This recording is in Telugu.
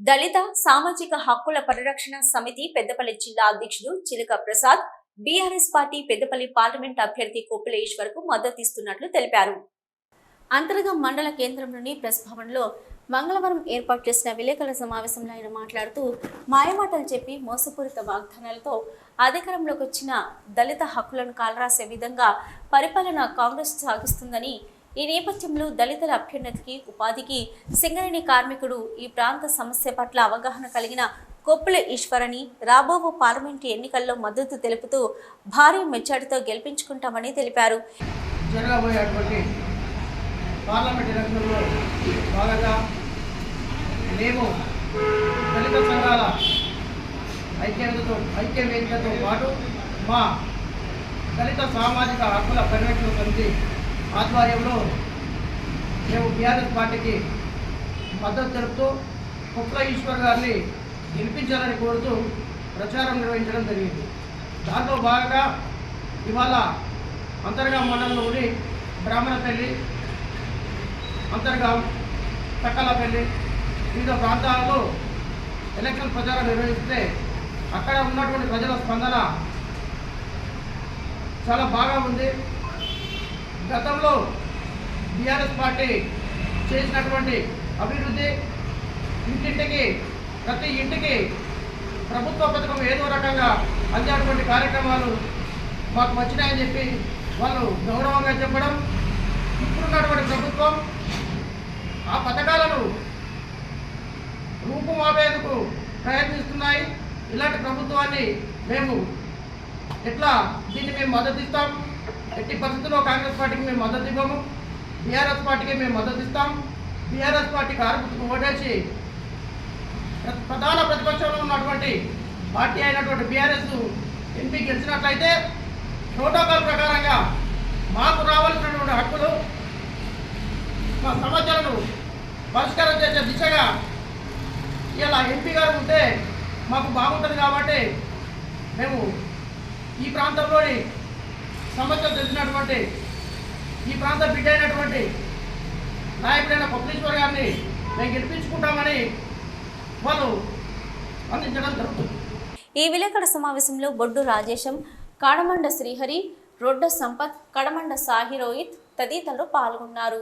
దళిత సామాజిక హక్కుల పరిరక్షణ సమితి పెద్దపల్లి జిల్లా అధ్యక్షుడు చిలక Prasad BRS party Peddapalli parliament అభ్యర్థి కొప్పుల ఈశ్వర్కు మద్దతిస్తున్నట్లు తెలిపారు. అంతర్గం మండల కేంద్రంలోని ప్రెస్ భవన్లో మంగళవారం ఏర్పాటు చేసిన విలేకరుల సమావేశంలో ఆయన మాట్లాడుతూ మాయమాటలు చెప్పి మోసపూరిత వాగ్దానాలతో అధికారంలోకి వచ్చిన దళిత హక్కులను కాలరాసే విధంగా పరిపాలన కాంగ్రెస్ సాగిస్తుందని, ఈ నేపథ్యంలో దళితుల అభ్యున్నతికి, ఉపాధికి సింగరేణి కార్మికుడు ఈ ప్రాంత సమస్య పట్ల అవగాహన కలిగిన కొప్పుల ఈశ్వరని రాబో పార్లమెంటు ఎన్నికల్లో మద్దతు తెలుపుతూ భారీ మెజార్టీతో గెలిపించుకుంటామని తెలిపారు. పార్లమెంట్ ఎన్నికల్లో భాగంగా మేము దళిత సంఘాల ఐక్యవేదికతో పాటు మా దళిత సామాజిక హక్కుల పరిరక్షణ సమితి ఆధ్వర్యంలో మేము బీఆర్ఎస్ పార్టీకి మద్దతు తెలుపుతూ కొప్పుల ఈశ్వర్ గారిని గెలిపించాలని కోరుతూ ప్రచారం నిర్వహించడం జరిగింది. దాంట్లో భాగంగా ఇవాళ అంతర్గా మండలంలోని బ్రాహ్మణపల్లి, అంతర్గాం, తక్కలపల్లి వివిధ ప్రాంతాలలో ఎలక్షన్ ప్రచారం నిర్వహిస్తే అక్కడ ఉన్నటువంటి ప్రజల స్పందన చాలా బాగా ఉంది. గతంలో బీఆర్ఎస్ పార్టీ చేసినటువంటి అభివృద్ధి, ఇంటింటికి ప్రతి ఇంటికి ప్రభుత్వ పథకం ఏదో రకంగా అందేటువంటి కార్యక్రమాలు మాకు వచ్చినాయని చెప్పి వాళ్ళు గౌరవంగా చెప్పడం, ఇప్పుడున్నటువంటి ప్రభుత్వం ఆ పథకాలను రూపుమాపేందుకు ప్రయత్నిస్తున్నాయి. ఇలాంటి ప్రభుత్వాన్ని మేము దీన్ని మేము మద్దతు ఇస్తాం. ఎట్టి పరిస్థితుల్లో కాంగ్రెస్ పార్టీకి మేము మద్దతు ఇవ్వము, బీఆర్ఎస్ పార్టీకి మేము మద్దతు ఇస్తాం. బీఆర్ఎస్ పార్టీకి ఆరోగ్యకు ఓటేసి ప్రధాన ప్రతిపక్షంలో ఉన్నటువంటి పార్టీ అయినటువంటి బీఆర్ఎస్ ఎంపీ గెలిచినట్లయితే ప్రోటోకాల్ ప్రకారంగా మాకు రావాల్సినటువంటి హక్కులు, మా సమస్యలను పరిష్కారం చేసే దిశగా ఇలా ఎంపీ గారు ఉంటే మాకు బాగుంటుంది. కాబట్టి మేము ఈ ప్రాంతంలోని సమస్యలు తెలిసినటువంటి ఈ ప్రాంత బిడ్డ అయినటువంటి నాయకుడైన కొప్పులీశ్వర్ గారిని మేము గెలిపించుకుంటామని వాళ్ళు అందించడం జరుగుతుంది. ఈ విలేకరుల సమావేశంలో బొడ్డు రాజేశం, కాడమండ శ్రీహరి, రొడ్డ సంపత్, కడమండ సాహిరోహిత్ తదితరులు పాల్గొన్నారు.